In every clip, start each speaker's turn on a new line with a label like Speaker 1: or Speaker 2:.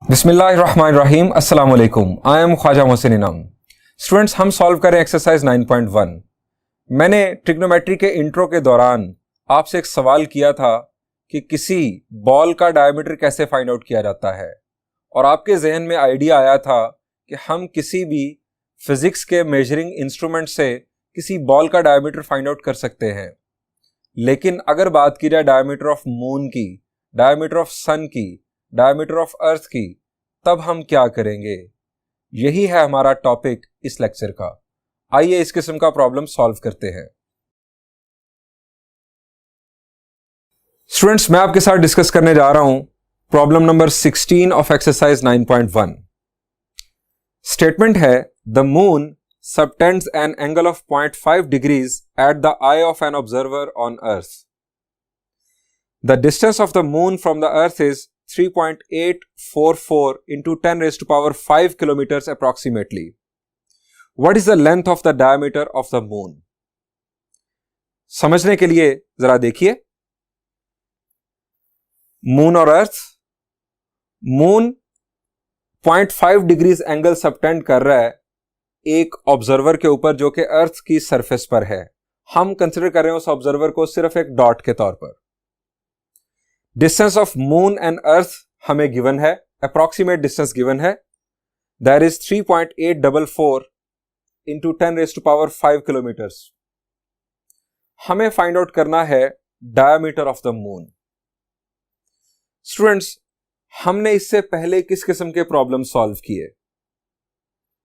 Speaker 1: बिस्मिल्लाहिर्रहमानिर्रहीम, अस्सलाम वालेकुम। आई एम ख्वाजा मोहसिन इनाम। स्टूडेंट्स, हम सॉल्व करें एक्सरसाइज 9.1। मैंने ट्रिग्नोमेट्री के इंट्रो के दौरान आपसे एक सवाल किया था कि किसी बॉल का डायमीटर कैसे फाइंड आउट किया जाता है, और आपके जहन में आइडिया आया था कि हम किसी भी फिजिक्स के मेजरिंग इंस्ट्रूमेंट से किसी बॉल का डायमीटर फाइंड आउट कर सकते हैं। लेकिन अगर बात की जाए डायमीटर ऑफ मून की, डायमीटर ऑफ सन की, डायमीटर ऑफ अर्थ की, तब हम क्या करेंगे? यही है हमारा टॉपिक इस लेक्चर का। आइए इस किस्म का प्रॉब्लम सॉल्व करते हैं। स्टूडेंट्स, मैं आपके साथ डिस्कस करने जा रहा हूं problem number 16 of exercise 9.1। Statement है, the moon subtends an angle of 0.5 degrees at the eye of an observer on earth. The distance of the moon from the earth is 3.844 into 10 raised to power 5 kilometers approximately. What is the length of the diameter of the moon? समझने के लिए जरा देखिए, moon और अर्थ। Moon 0.5 degrees angle subtend कर रहा है एक ऑब्जर्वर के ऊपर जो कि अर्थ की सरफेस पर है। हम कंसिडर कर रहे हैं उस ऑब्जर्वर को सिर्फ एक डॉट के तौर पर। Distance of moon and earth हमें गिवन है, अप्रॉक्सीमेट डिस्टेंस गिवन है, that is 3.844 into 10 raise to power 5 kilometres. हमें फाइंड आउट करना है diameter of the moon. Students, हमने इससे पहले किस किस्म के प्रॉब्लम सॉल्व किए?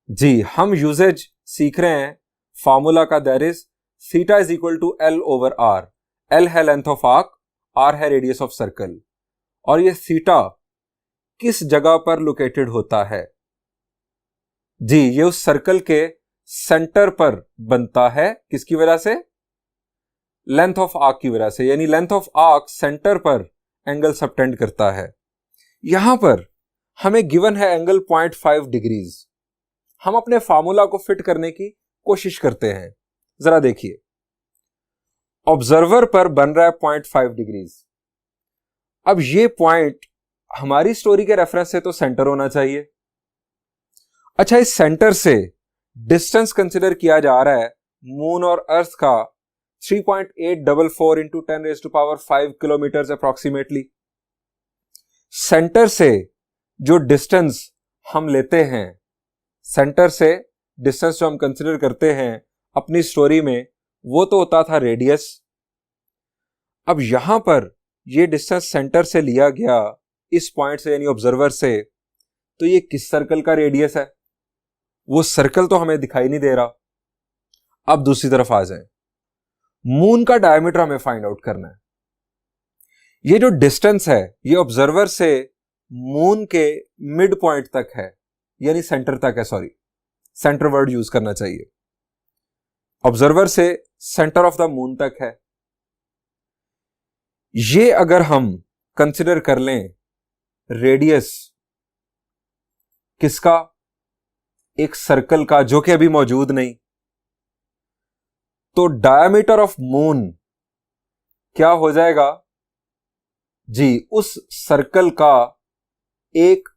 Speaker 1: जी, हम यूजेज सीख रहे हैं फॉर्मूला का, that is theta is equal to L over R. L है लेंथ ऑफ आर्क, आर है रेडियस ऑफ सर्कल, और ये थीटा किस जगह पर लोकेटेड होता है? जी, ये उस सर्कल के सेंटर पर बनता है। किसकी वजह से? लेंथ ऑफ आर्क की वजह से, यानी लेंथ ऑफ आर्क सेंटर पर एंगल सबटेंड करता है। यहां पर हमें गिवन है एंगल 0.5 डिग्रीज। हम अपने फार्मूला को फिट करने की कोशिश करते हैं। जरा देखिए, ऑब्जर्वर पर बन रहा है 0.5 डिग्रीज। अब ये पॉइंट हमारी स्टोरी के रेफरेंस से तो सेंटर होना चाहिए। अच्छा, इस सेंटर से डिस्टेंस कंसिडर किया जा रहा है मून और अर्थ का 3.844 into 10 raise to power 5 kilometres approximately. Centre से जो डिस्टेंस हम लेते हैं, सेंटर से डिस्टेंस जो हम कंसिडर करते हैं अपनी स्टोरी में, वो तो होता था रेडियस। अब यहां पर ये डिस्टेंस सेंटर से लिया गया इस पॉइंट से, यानी ऑब्जर्वर से, तो ये किस सर्कल का रेडियस है? वो सर्कल तो हमें दिखाई नहीं दे रहा। अब दूसरी तरफ आ जाए, मून का डायमीटर हमें फाइंड आउट करना है। ये जो डिस्टेंस है ये ऑब्जर्वर से मून के मिड पॉइंट तक है, यानी सेंटर तक है। सॉरी, सेंटर वर्ड यूज करना चाहिए। ऑब्जर्वर से सेंटर ऑफ द मून तक है। ये अगर हम कंसिडर कर लें रेडियस किसका? एक सर्कल का, जो कि अभी मौजूद नहीं, तो डायमीटर ऑफ मून क्या हो जाएगा? जी, उस सर्कल का एक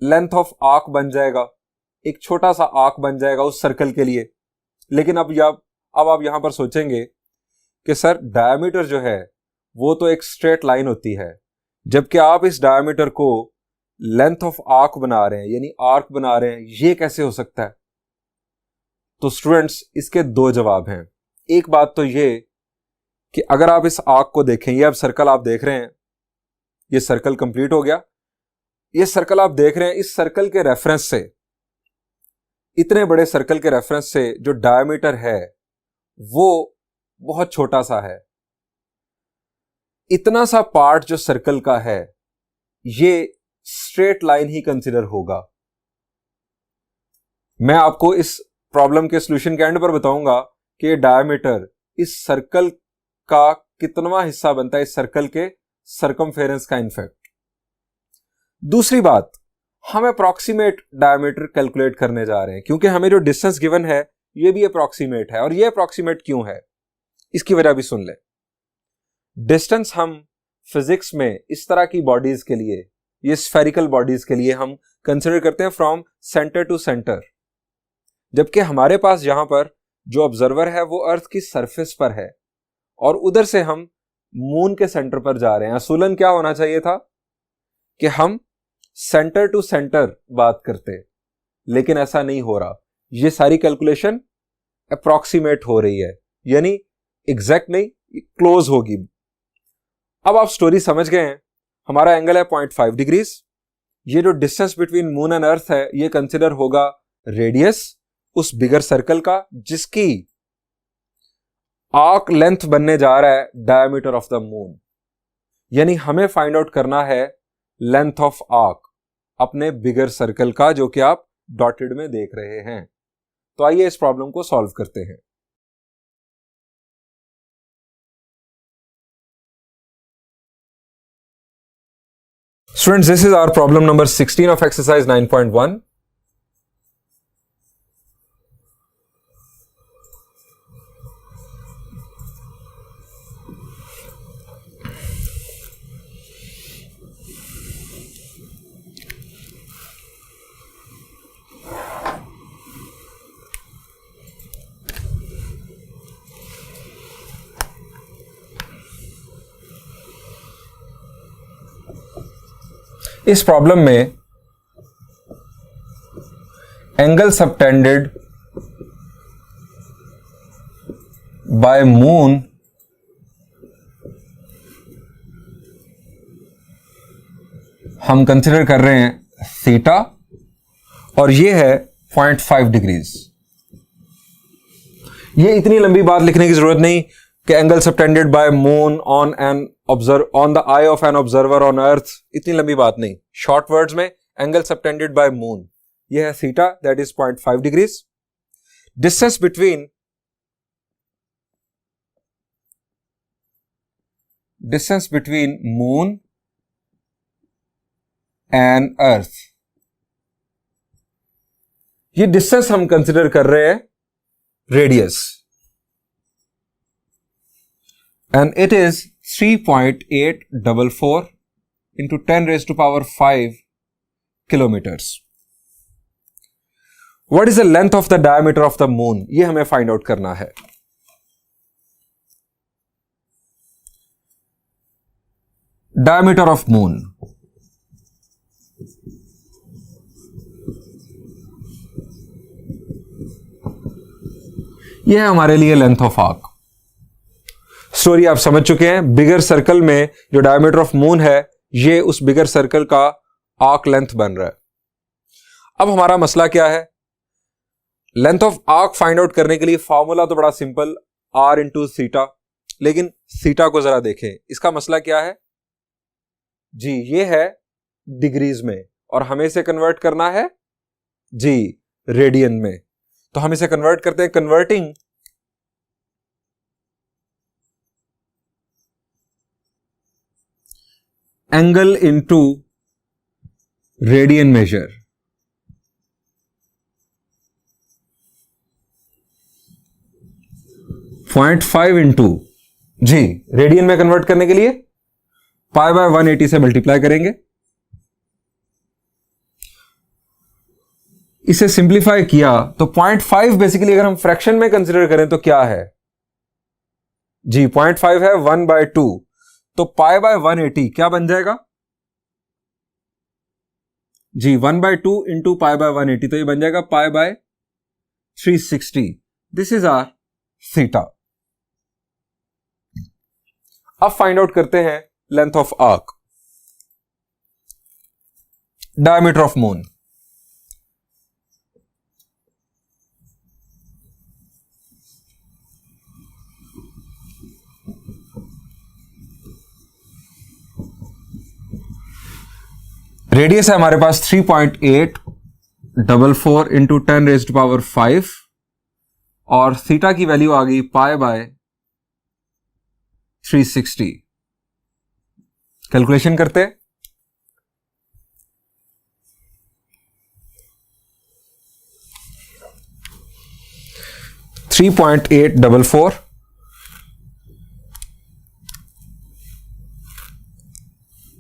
Speaker 1: लेंथ ऑफ आर्क बन जाएगा, एक छोटा सा आर्क बन जाएगा उस सर्कल के लिए। लेकिन अब आप यहां पर सोचेंगे कि सर डायमीटर जो है वो तो एक स्ट्रेट लाइन होती है, जबकि आप इस डायमीटर को लेंथ ऑफ आर्क बना रहे हैं, यानी आर्क बना रहे हैं। ये कैसे हो सकता है? तो स्टूडेंट्स, इसके दो जवाब हैं। एक बात तो ये कि अगर आप इस आर्क को देखें, ये अब सर्कल आप देख रहे हैं, ये सर्कल कंप्लीट हो गया। ये सर्कल आप देख रहे हैं, इस सर्कल के रेफरेंस से, इतने बड़े सर्कल के रेफरेंस से जो डायमीटर है वो बहुत छोटा सा है। इतना सा पार्ट जो सर्कल का है ये स्ट्रेट लाइन ही कंसिडर होगा। मैं आपको इस प्रॉब्लम के सॉल्यूशन के एंड पर बताऊंगा कि डायमीटर इस सर्कल का कितनवां हिस्सा बनता है, इस सर्कल के सर्कमफेरेंस का। इनफैक्ट दूसरी बात, हम अप्रॉक्सीमेट डायमीटर कैलकुलेट करने जा रहे हैं, क्योंकि हमें जो डिस्टेंस गिवन है ये भी अप्रॉक्सीमेट है। और ये अप्रॉक्सीमेट क्यों है, इसकी वजह भी सुन ले। डिस्टेंस हम फिजिक्स में इस तरह की बॉडीज के लिए ये स्फेरिकल बॉडीज के लिए हम कंसिडर करते हैं फ्रॉम सेंटर टू सेंटर, जबकि हमारे पास यहां पर जो ऑब्जर्वर है वो अर्थ की सरफेस पर है और उधर से हम मून के सेंटर पर जा रहे हैं। असूलन क्या होना चाहिए था कि हम सेंटर टू सेंटर बात करते, लेकिन ऐसा नहीं हो रहा। ये सारी कैलकुलेशन अप्रॉक्सीमेट हो रही है, यानी एग्जैक्ट नहीं, क्लोज होगी। अब आप स्टोरी समझ गए हैं। हमारा एंगल है 0.5 डिग्रीज। ये जो डिस्टेंस बिटवीन मून एंड अर्थ है ये कंसिडर होगा रेडियस उस बिगर सर्कल का जिसकी आर्क लेंथ बनने जा रहा है डायमीटर ऑफ द मून। यानी हमें फाइंड आउट करना है लेंथ ऑफ आर्क अपने बिगर सर्कल का, जो कि आप डॉटेड में देख रहे हैं। तो आइए इस प्रॉब्लम को सॉल्व करते हैं। Students, this is our problem number 16 of exercise 9.1. इस प्रॉब्लम में एंगल सबटेंडेड बाय मून हम कंसिडर कर रहे हैं थीटा और ये है 0.5 डिग्रीज। ये इतनी लंबी बात लिखने की जरूरत नहीं कि angle subtended bye moon on the eye of an observer on अर्थ, इतनी लंबी बात नहीं। शॉर्ट वर्ड्स में एंगल सबटेंडेड बाय मून ये है theta, that is 0.5 degrees. Distance between moon and अर्थ, ये डिस्टेंस हम कंसिडर कर रहे हैं radius, and it is 3.844 into 10 raised to power 5 kilometers. What is the length of the diameter of the moon? ये हमें find out करना है। Diameter of moon, ये है हमारे लिए लेंथ ऑफ आर्क। स्टोरी आप समझ चुके हैं। बिगर सर्कल में जो डायमीटर ऑफ मून है ये उस बिगर सर्कल का आर्क लेंथ बन रहा है। अब हमारा मसला क्या है? Length of arc find out करने के लिए फॉर्मूला तो बड़ा सिंपल, r इंटू थीटा, लेकिन थीटा को जरा देखें। इसका मसला क्या है जी? ये है डिग्रीज में और हमें इसे कन्वर्ट करना है जी रेडियन में। तो हम इसे कन्वर्ट करते हैं, converting angle into radian measure. Point 5 into जी रेडियन में कन्वर्ट करने के लिए पाई बाय 180 से मल्टीप्लाई करेंगे। इसे सिंप्लीफाई किया तो 0.5 बेसिकली अगर हम फ्रैक्शन में कंसीडर करें तो क्या है जी? 0.5 है 1/2, तो पाई बाय 180 क्या बन जाएगा जी? 1/2 इंटू पाई बाय 180, तो ये बन जाएगा pi by 360। This is R theta. अब फाइंड आउट करते हैं length of arc, diameter of moon. Radius है हमारे पास 3.844 इंटू 10 रेज्ड पावर 5 और थीटा की वैल्यू आ गई पाई बाय 360। कैलकुलेशन करते हैं। थ्री 3.844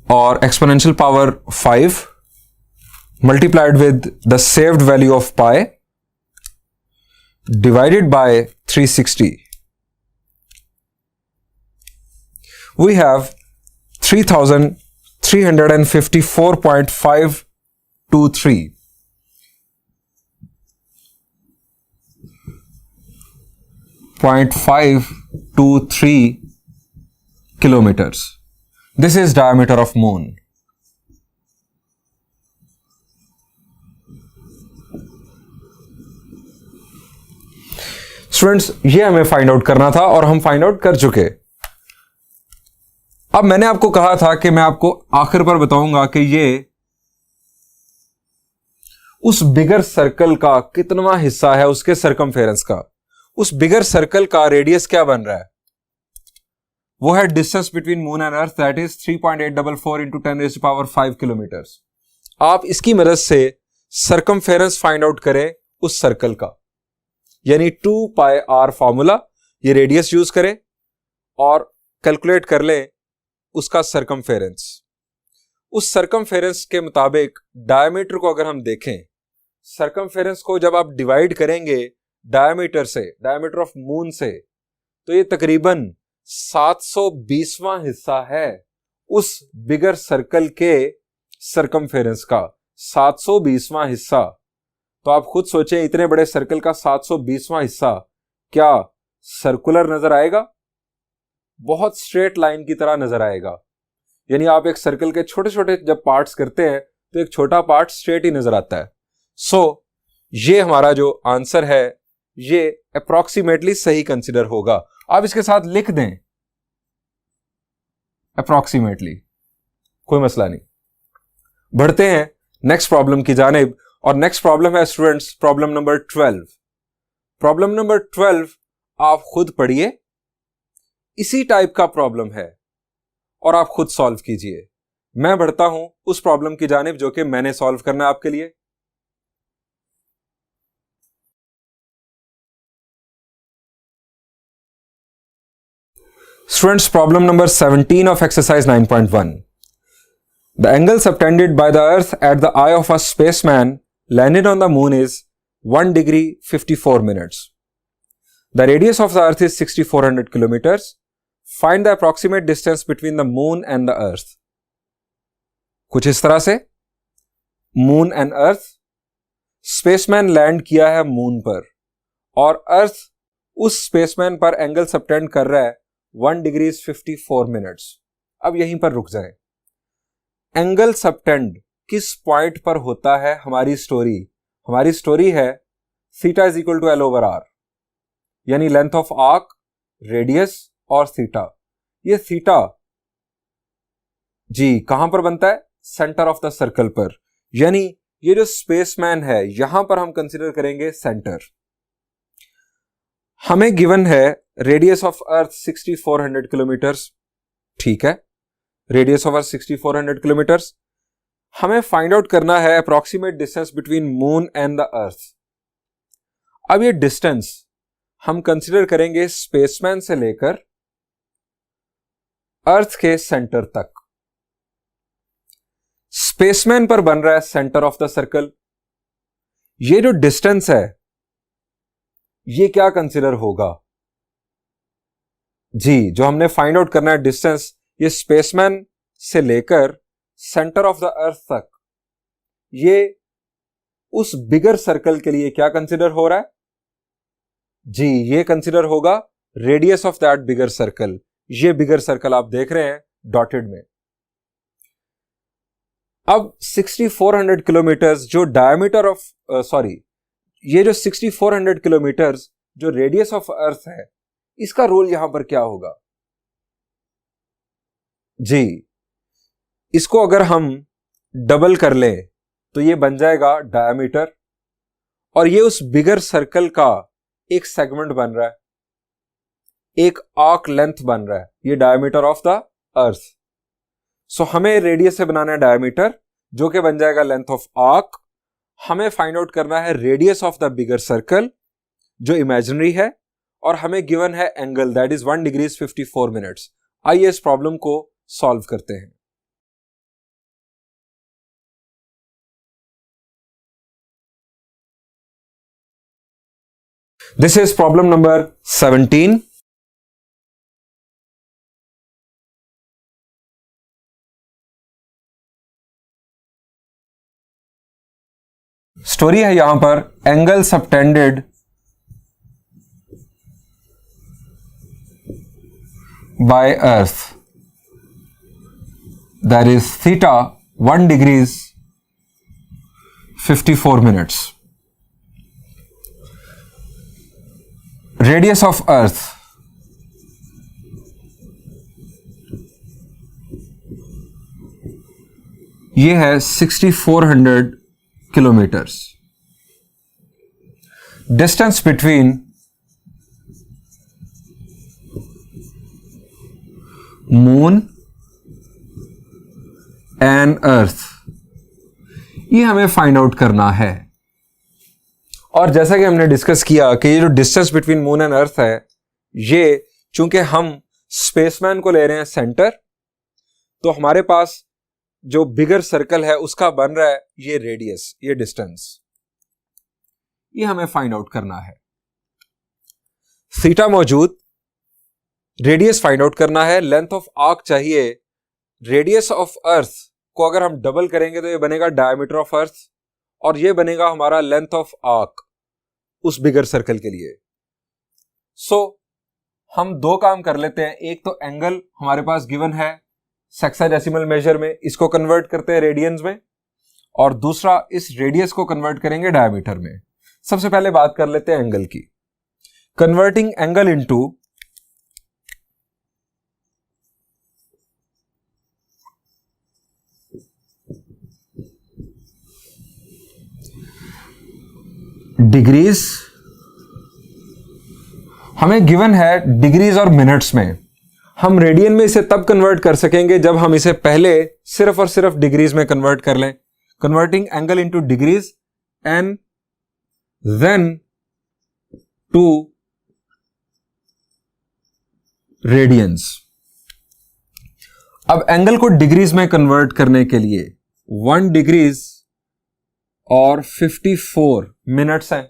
Speaker 1: और exponential power 5 multiplied with the saved value of pi divided by 360. We have 3354.523. kilometers. This is diameter of moon. Students, ये हमें फाइंड आउट करना था और हम फाइंड आउट कर चुके। अब मैंने आपको कहा था कि मैं आपको आखिर पर बताऊंगा कि ये उस बिगर सर्कल का कितना हिस्सा है, उसके सर्कमफेरेंस का। उस बिगर सर्कल का रेडियस क्या बन रहा है? वो है distance between moon and earth, that is 3.844 into 10⁵ kilometres. आप इसकी मदद से सर्कमफेरेंस फाइंड आउट करें उस सर्कल का, यानी 2πr फॉर्मूला, ये रेडियस यूज करें और कैलकुलेट कर लें उसका सर्कमफेरेंस। उस सर्कमफेरेंस के मुताबिक डायमीटर को अगर हम देखें, सर्कमफेरेंस को जब आप डिवाइड करेंगे डायमीटर से, डायमीटर ऑफ मून से, तो ये तकरीबन 720वां हिस्सा है उस बिगर सर्कल के सर्कमफेरेंस का, 720वां हिस्सा। तो आप खुद सोचें, इतने बड़े सर्कल का 720वां हिस्सा क्या सर्कुलर नजर आएगा? बहुत स्ट्रेट लाइन की तरह नजर आएगा। यानी आप एक सर्कल के छोटे छोटे जब पार्ट्स करते हैं तो एक छोटा पार्ट स्ट्रेट ही नजर आता है। सो ये हमारा जो आंसर है ये अप्रॉक्सीमेटली सही कंसिडर होगा। आप इसके साथ लिख दें अप्रॉक्सीमेटली, कोई मसला नहीं। बढ़ते हैं नेक्स्ट प्रॉब्लम की जानिब, और नेक्स्ट प्रॉब्लम है students problem number 12। Problem number 12 आप खुद पढ़िए, इसी टाइप का प्रॉब्लम है और आप खुद सॉल्व कीजिए। मैं बढ़ता हूं उस प्रॉब्लम की जानिब जो कि मैंने सॉल्व करना है आपके लिए। Students, problem number 17 of exercise 9.1. The angle subtended by the earth at the eye of a spaceman landed on the moon is 1 degree 54 minutes. The radius of the earth is 6400 kilometers. Find the approximate distance between the moon and the earth. कुछ इस तरह से, moon and earth, spaceman land किया है moon पर और अर्थ उस spaceman पर एंगल सबटेंड कर रहा है 1 डिग्री 54 मिनट्स। अब यहीं पर रुक जाएं। एंगल सबटेंड किस पॉइंट पर होता है? हमारी स्टोरी है theta is equal to L/R, यानी लेंथ ऑफ आर्क, रेडियस और थीटा। ये थीटा जी कहां पर बनता है? सेंटर ऑफ द सर्कल पर, यानी ये जो स्पेसमैन है यहां पर हम कंसीडर करेंगे सेंटर। हमें गिवन है रेडियस ऑफ अर्थ 6400 किलोमीटर्स, ठीक है, रेडियस ऑफ अर्थ 6400 किलोमीटर्स। हमें फाइंड आउट करना है approximate distance between moon and the earth. अब ये डिस्टेंस हम कंसीडर करेंगे स्पेसमैन से लेकर अर्थ के सेंटर तक। स्पेसमैन पर बन रहा है सेंटर ऑफ द सर्कल। ये जो डिस्टेंस है ये क्या कंसीडर होगा? जी, जो हमने फाइंड आउट करना है डिस्टेंस, ये स्पेसमैन से लेकर सेंटर ऑफ द अर्थ तक, ये उस बिगर सर्कल के लिए क्या कंसीडर हो रहा है? जी, ये कंसीडर होगा radius of that bigger circle. ये बिगर सर्कल आप देख रहे हैं डॉटेड में। अब 6400 किलोमीटर्स जो डायमीटर ऑफ ये जो 6400 किलोमीटर्स जो रेडियस ऑफ अर्थ है, इसका रोल यहां पर क्या होगा? जी, इसको अगर हम डबल कर लें तो ये बन जाएगा डायमीटर, और ये उस बिगर सर्कल का एक सेगमेंट बन रहा है, एक आर्क लेंथ बन रहा है, ये डायमीटर ऑफ द अर्थ। सो हमें रेडियस से बनाना है डायमीटर जो कि बन जाएगा लेंथ ऑफ आर्क। हमें फाइंड आउट करना है radius of the bigger circle जो इमेजिनरी है, और हमें गिवन है angle that is 1 degree 54 minutes. आइए इस प्रॉब्लम को सॉल्व करते हैं। This is problem number 17. Story है यहां पर angle subtended bye earth, that is theta 1 degrees 54 minutes. Radius of earth ये है 6400 kilometres. Distance between moon and अर्थ ये हमें फाइंड आउट करना है. और जैसा कि हमने डिस्कस किया कि ये जो डिस्टेंस बिटवीन मून एंड अर्थ है, ये चूंकि हम स्पेसमैन को ले रहे हैं सेंटर, तो हमारे पास जो बिगर सर्कल है उसका बन रहा है ये रेडियस, ये डिस्टेंस, ये हमें फाइंड आउट करना है. थीटा मौजूद, रेडियस फाइंड आउट करना है, लेंथ ऑफ आर्क चाहिए. रेडियस ऑफ अर्थ को अगर हम डबल करेंगे तो ये बनेगा डायमीटर ऑफ अर्थ, और ये बनेगा हमारा लेंथ ऑफ आर्क उस बिगर सर्कल के लिए. सो हम दो काम कर लेते हैं. एक तो एंगल हमारे पास गिवन है सेक्साडेसिमल मेजर में, इसको कन्वर्ट करते हैं रेडियंस में, और दूसरा इस रेडियस को कन्वर्ट करेंगे डायमीटर में. सबसे पहले बात कर लेते हैं एंगल की. कन्वर्टिंग एंगल इनटू डिग्रीज, हमें गिवन है डिग्रीज और मिनट्स में. हम रेडियन में इसे तब कन्वर्ट कर सकेंगे जब हम इसे पहले सिर्फ और सिर्फ डिग्रीज में कन्वर्ट कर लें. Converting angle into degrees and then to radians. अब एंगल को डिग्रीज में कन्वर्ट करने के लिए 1 डिग्रीज और 54 मिनट्स हैं.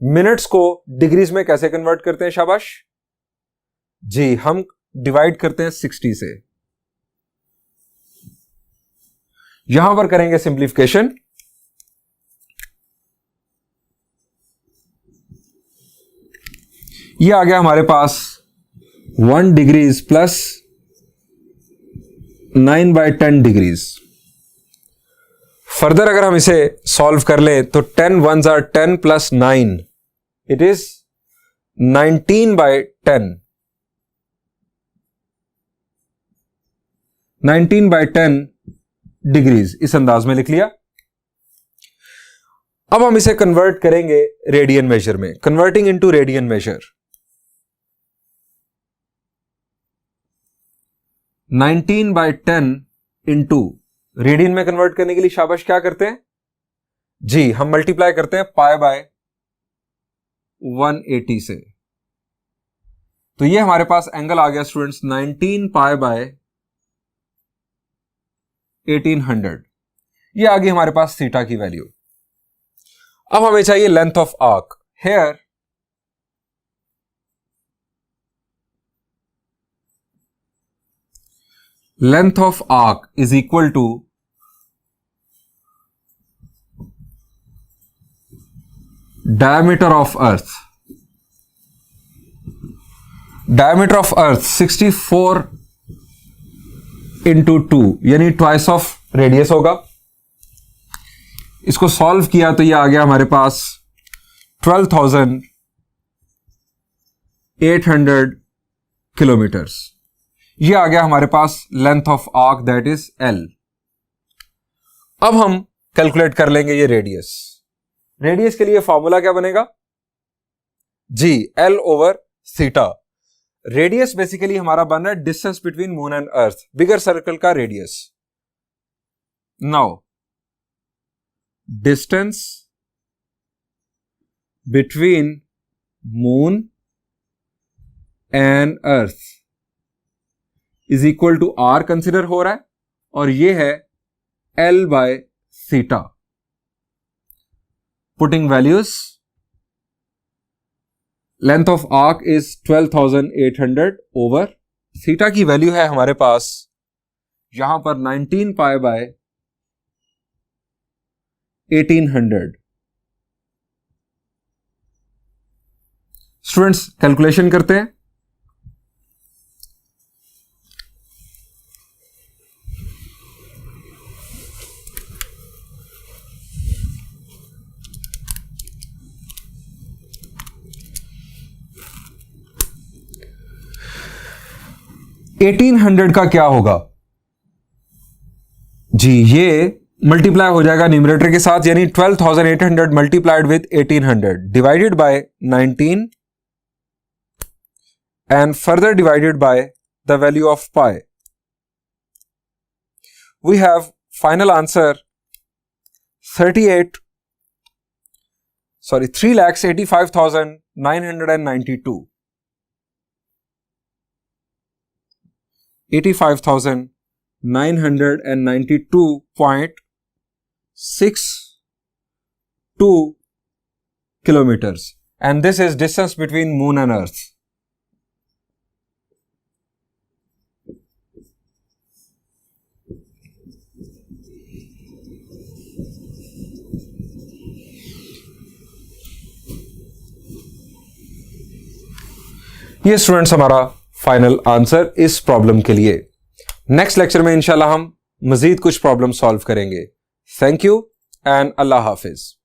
Speaker 1: मिनट्स को डिग्रीज में कैसे कन्वर्ट करते हैं शाबाश जी? हम डिवाइड करते हैं 60 से. यहां पर करेंगे सिंप्लीफिकेशन. ये आ गया हमारे पास 1 डिग्रीज प्लस 9/10 डिग्रीज. फर्दर अगर हम इसे सॉल्व कर लें तो 10 1s are 10 plus 9, it is 19/10. 19/10 degrees इस अंदाज में लिख लिया. अब हम इसे कन्वर्ट करेंगे रेडियन मेजर में. Converting into radian major, 19/10 into radian में कन्वर्ट करने के लिए शाबाश क्या करते हैं जी? हम मल्टीप्लाई करते हैं पाई बाय 180 से. तो ये हमारे पास एंगल आ गया स्टूडेंट्स 19 पाई बाय 1800. ये आ गई हमारे पास थीटा की वैल्यू. अब हमें चाहिए length of arc. Here length of arc is equal to diameter of earth. Diameter of earth 64 into 2 यानी ट्वाइस ऑफ रेडियस होगा. इसको सॉल्व किया तो ये आ गया हमारे पास 12,800 किलोमीटर्स. ये आ गया हमारे पास length of arc that is L. अब हम कैलकुलेट कर लेंगे ये रेडियस. रेडियस के लिए फॉर्मूला क्या बनेगा जी? L over theta. Radius basically हमारा बन रहा है distance between moon and earth, bigger circle का radius. Now distance between moon and earth is equal to R consider हो रहा है, और ये है L by theta. Putting values length of arc is 12,800 over theta की वैल्यू है हमारे पास यहां पर 19 पाई बाय 1800। स्टूडेंट्स कैलकुलेशन करते हैं। एटीन 1800 का क्या होगा जी, ये मल्टीप्लाई हो जाएगा न्यूमरेटर के साथ, यानी 12,800 multiplied with 1800 divided by 19 and further divided by the value of pi. We have final answer 3,85,992. 85,992.62 kilometers, and this is distance between moon and earth. ये स्टूडेंट्स हमारा फाइनल आंसर इस प्रॉब्लम के लिए। नेक्स्ट लेक्चर में इंशाल्लाह हम मजीद कुछ problem solve करेंगे। Thank you and Allah Hafiz.